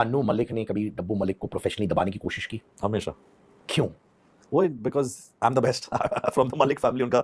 अन्नू मलिक ने कभी डब्बू मलिक को प्रोफेशनली दबाने की कोशिश की? हमेशा। क्यों? वो because I am the best from the Malik family. उनका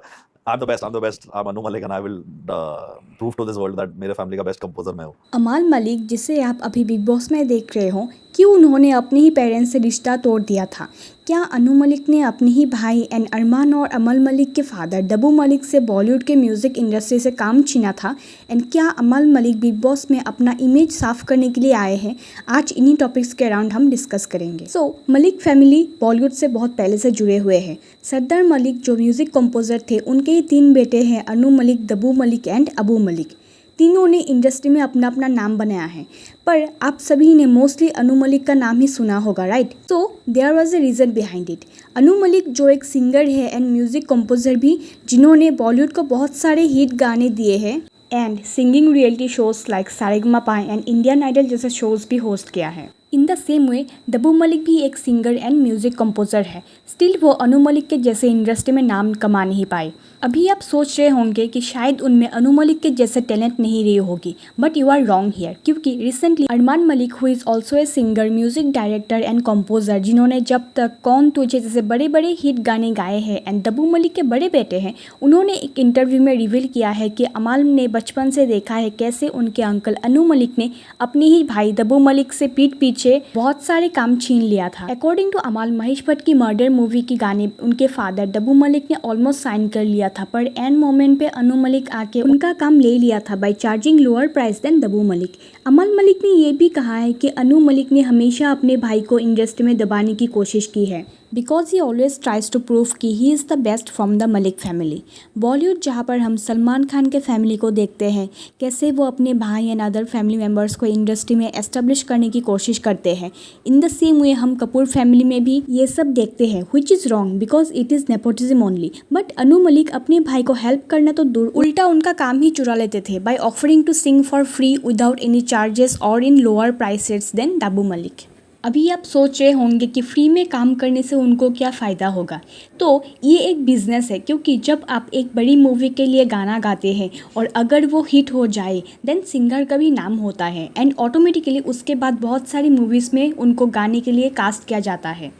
I am the best, I am Anu Malik and I will prove to this world that मेरे फैमिली का बेस्ट कंपोजर मैं हूँ। अमाल मलिक, जिसे आप अभी बिग बॉस में देख रहे हो, क्यों उन्होंने अपने ही पेरेंट्स से रिश्ता तोड़ दिया था? क्या अनु मलिक ने अपने ही भाई एंड अरमान और अमल मलिक के फादर डब्बू मलिक से बॉलीवुड के म्यूज़िक इंडस्ट्री से काम छीना था? एंड क्या अमल मलिक बिग बॉस में अपना इमेज साफ करने के लिए आए हैं? आज इन्हीं टॉपिक्स के अराउंड हम डिस्कस करेंगे। मलिक फैमिली बॉलीवुड से बहुत पहले से जुड़े हुए हैं। सरदार मलिक जो म्यूज़िक कंपोजर थे, उनके ही 3 बेटे हैं, अनु मलिक, डब्बू मलिक एंड अबू मलिक। तीनों ने इंडस्ट्री में अपना अपना नाम बनाया है, पर आप सभी ने मोस्टली अनु मलिक का नाम ही सुना होगा, right? So there was a reason behind it. Anu Malik जो एक सिंगर है एंड म्यूज़िक कंपोजर भी, जिन्होंने बॉलीवुड को बहुत सारे हिट गाने दिए हैं and singing reality shows like Sa Re Ga Ma Pa and Indian Idol जैसे शोज भी होस्ट किया है। In the same way Daboo Malik भी एक सिंगर एंड म्यूज़िक कंपोजर है। स्टिल वो अनु मलिक के जैसे इंडस्ट्री में नाम कमा नहीं पाए। अभी आप सोच रहे होंगे कि शायद उनमें अनु मलिक के जैसे टैलेंट नहीं रही होगी, but you are wrong here, क्योंकि recently Armaan Malik, who is also a singer, music director and composer, जिन्होंने जब तक, कौन तुझे जैसे बड़े बड़े हिट गाने गाए हैं एंड डब्बू मलिक के बड़े बेटे हैं, उन्होंने एक इंटरव्यू में रिवील किया है कि अमाल ने बचपन से देखा है कैसे उनके अंकल अनु मलिक ने अपने ही भाई डब्बू मलिक से पीठ पीछे बहुत सारे काम छीन लिया था। अकॉर्डिंग टू अमाल, महेश भट्ट की मर्डर मूवी की गाने उनके फादर डब्बू मलिक ने ऑलमोस्ट साइन कर लिया था, पर एंड मोमेंट पे अनु मलिक आके उनका काम ले लिया था by charging lower price than Daboo Malik. Amaal Malik ने ये भी कहा है कि अनु मलिक ने हमेशा अपने भाई को इंडस्ट्री में दबाने की कोशिश की है, because he always tries to prove कि he is the best from the Malik family. Bollywood जहाँ पर हम सलमान खान के फैमिली को देखते हैं, कैसे वो अपने भाई एंड अदर फैमिली मेम्बर्स को इंडस्ट्री में एस्टेब्लिश करने की कोशिश करते हैं, इन द सेम वे हम कपूर फैमिली में भी ये सब देखते हैं, which is wrong because it is nepotism only. But Anu Malik अपने भाई को हेल्प करना तो दूर, उल्टा उनका काम ही चुरा लेते थे by offering to sing for free without any charges और in lower prices then Daboo Malik. अभी आप सोच रहे होंगे कि फ्री में काम करने से उनको क्या फ़ायदा होगा। तो ये एक बिज़नेस है, क्योंकि जब आप एक बड़ी मूवी के लिए गाना गाते हैं और अगर वो हिट हो जाए, देन सिंगर का भी नाम होता है एंड ऑटोमेटिकली उसके बाद बहुत सारी मूवीज़ में उनको गाने के लिए कास्ट किया जाता है।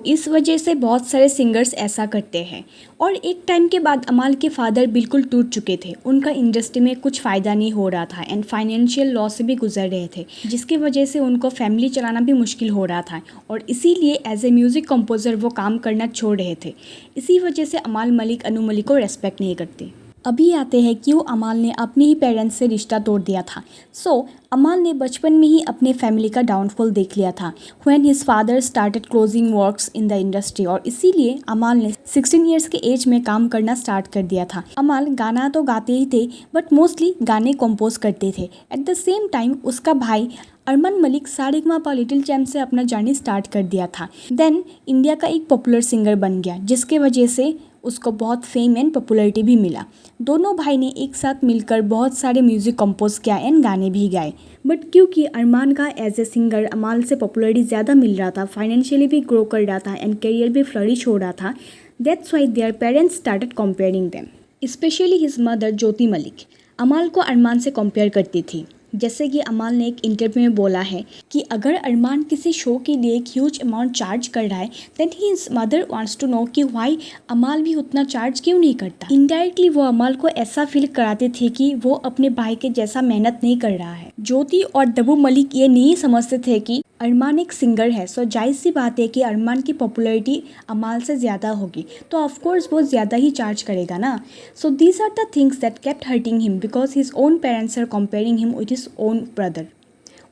इस वजह से बहुत सारे सिंगर्स ऐसा करते हैं। और एक टाइम के बाद अमाल के फादर बिल्कुल टूट चुके थे, उनका इंडस्ट्री में कुछ फ़ायदा नहीं हो रहा था एंड फाइनेंशियल लॉस से भी गुजर रहे थे, जिसकी वजह से उनको फैमिली चलाना भी मुश्किल हो रहा था और इसीलिए एज ए म्यूज़िक कंपोजर वो काम करना छोड़ रहे थे। इसी वजह से अमाल मलिक अनु मलिक को रेस्पेक्ट नहीं करते। अभी आते हैं क्यों अमाल ने अपने ही पेरेंट्स से रिश्ता तोड़ दिया था। अमाल ने बचपन में ही अपने फैमिली का डाउनफॉल देख लिया था when his father started closing works in the industry, और इसीलिए अमाल ने 16 ईयर्स के एज में काम करना स्टार्ट कर दिया था। अमाल गाना तो गाते ही थे, बट मोस्टली गाने कंपोज करते थे। एट द सेम टाइम उसका भाई अरमान मलिक सारेगामापा लिटिल चैम्प से अपना जर्नी स्टार्ट कर दिया था। देन इंडिया का एक पॉपुलर सिंगर बन गया, जिसके वजह से उसको बहुत फेम एंड पॉपुलैरिटी भी मिला। दोनों भाई ने एक साथ मिलकर बहुत सारे म्यूज़िक कंपोज किया एंड गाने भी गाए, बट क्योंकि अरमान का एज ए सिंगर अमाल से पॉपुलैरिटी ज़्यादा मिल रहा था, फाइनेंशियली भी ग्रो कर रहा था एंड करियर भी फ्लरिश हो रहा था, that's why their parents started comparing them, specially his mother Jyoti Malik. Amaal को अरमान से कंपेयर करती थी। जैसे कि अमाल ने एक इंटरव्यू में बोला है कि अगर अरमान किसी शो के लिए एक ह्यूज अमाउंट चार्ज कर रहा है, then his mother wants to know कि व्हाई अमाल भी उतना चार्ज क्यों नहीं करता। इनडायरेक्टली वो अमाल को ऐसा फील कराते थे कि वो अपने भाई के जैसा मेहनत नहीं कर रहा है। ज्योति और डब्बू मलिक ये नहीं समझते थे कि अरमान एक सिंगर है, जाहिर सी बात है कि अरमान की पॉपुलैरिटी अमाल से ज़्यादा होगी, तो ऑफकोर्स वो ज़्यादा ही चार्ज करेगा ना। These are the things that kept hurting him because his own parents are comparing him with his own brother.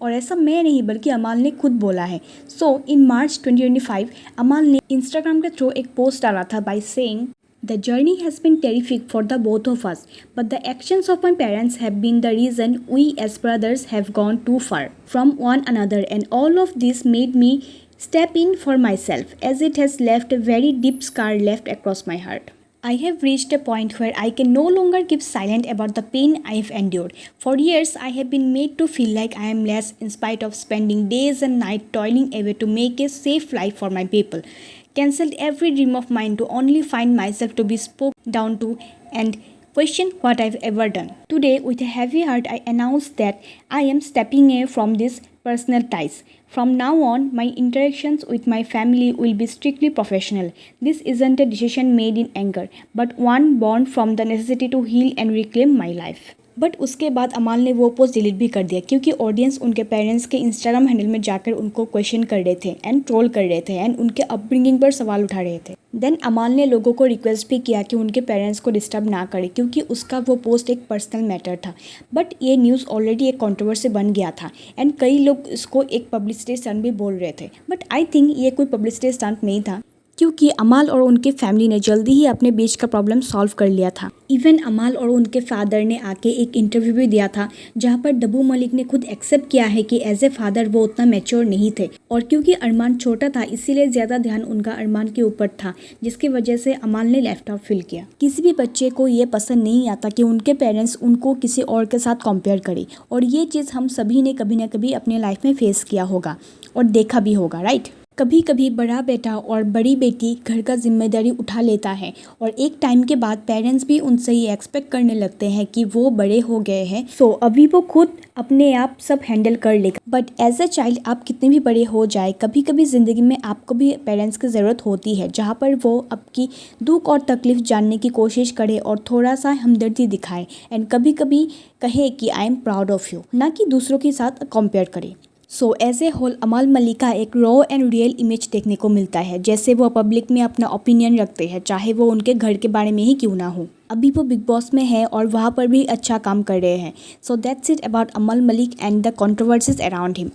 और ऐसा मैं नहीं बल्कि अमाल ने खुद बोला है। इन मार्च 2025 अमाल ने इंस्टाग्राम के थ्रू एक पोस्ट डाला था by saying, The journey has been terrific for the both of us, but the actions of my parents have been the reason we as brothers have gone too far from one another, and all of this made me step in for myself, as it has left a very deep scar left across my heart. I have reached a point where I can no longer keep silent about the pain I have endured. For years, I have been made to feel like I am less in spite of spending days and nights toiling away to make a safe life for my people. Cancelled every dream of mine to only find myself to be spoken down to and question what I've ever done. Today, with a heavy heart, I announce that I am stepping away from these personal ties. From now on, my interactions with my family will be strictly professional. This isn't a decision made in anger, but one born from the necessity to heal and reclaim my life. But उसके बाद अमाल ने वो post delete भी कर दिया क्योंकि audience उनके पेरेंट्स के इंस्टाग्राम हैंडल में जाकर उनको क्वेश्चन कर रहे थे एंड ट्रोल कर रहे थे एंड उनके अपब्रिंगिंग पर सवाल उठा रहे थे। देन अमाल ने लोगों को रिक्वेस्ट भी किया कि उनके पेरेंट्स को डिस्टर्ब ना करें क्योंकि उसका वो पोस्ट एक पर्सनल मैटर था। बट ये न्यूज़ ऑलरेडी एक कंट्रोवर्सी बन गया था एंड कई लोग इसको एक पब्लिसिटी स्टंट भी बोल रहे थे। बट आई थिंक ये कोई पब्लिसिटी स्टंट नहीं था क्योंकि अमाल और उनके फैमिली ने जल्दी ही अपने बीच का प्रॉब्लम सॉल्व कर लिया था। इवन अमाल और उनके फादर ने आके एक इंटरव्यू भी दिया था जहाँ पर डब्बू मलिक ने खुद एक्सेप्ट किया है कि एज ए फादर वो उतना मैच्योर नहीं थे और क्योंकि अरमान छोटा था इसीलिए ज़्यादा ध्यान उनका अरमान के ऊपर था जिसकी वजह से अमाल ने लेफ्ट आउट फील किया। किसी भी बच्चे को ये पसंद नहीं आता कि उनके पेरेंट्स उनको किसी और के साथ कंपेयर करें और ये चीज़ हम सभी ने कभी ना कभी अपने लाइफ में फेस किया होगा और देखा भी होगा, राइट। कभी कभी बड़ा बेटा और बड़ी बेटी घर का जिम्मेदारी उठा लेता है और एक टाइम के बाद पेरेंट्स भी उनसे ये एक्सपेक्ट करने लगते हैं कि वो बड़े हो गए हैं सो अभी वो खुद अपने आप सब हैंडल कर लेगा। बट एज अ चाइल्ड आप कितने भी बड़े हो जाए कभी कभी ज़िंदगी में आपको भी पेरेंट्स की ज़रूरत होती है जहाँ पर वो आपकी दुख और तकलीफ़ जानने की कोशिश करे और थोड़ा सा हमदर्दी दिखाए एंड कभी कभी कहे कि I am proud of you, ना कि दूसरों के साथ कंपेयर करे। सो एज ए होल अमाल मलिक का एक रॉ एंड रियल इमेज देखने को मिलता है जैसे वो पब्लिक में अपना ओपिनियन रखते हैं चाहे वो उनके घर के बारे में ही क्यों ना हो। अभी वो बिग बॉस में है और वहाँ पर भी अच्छा काम कर रहे हैं। So that's it about Amaal Malik and the controversies around him.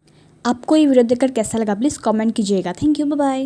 आपको ये वीडियो देखकर कैसा लगा प्लीज़ कमेंट कीजिएगा। Thank you, bye bye.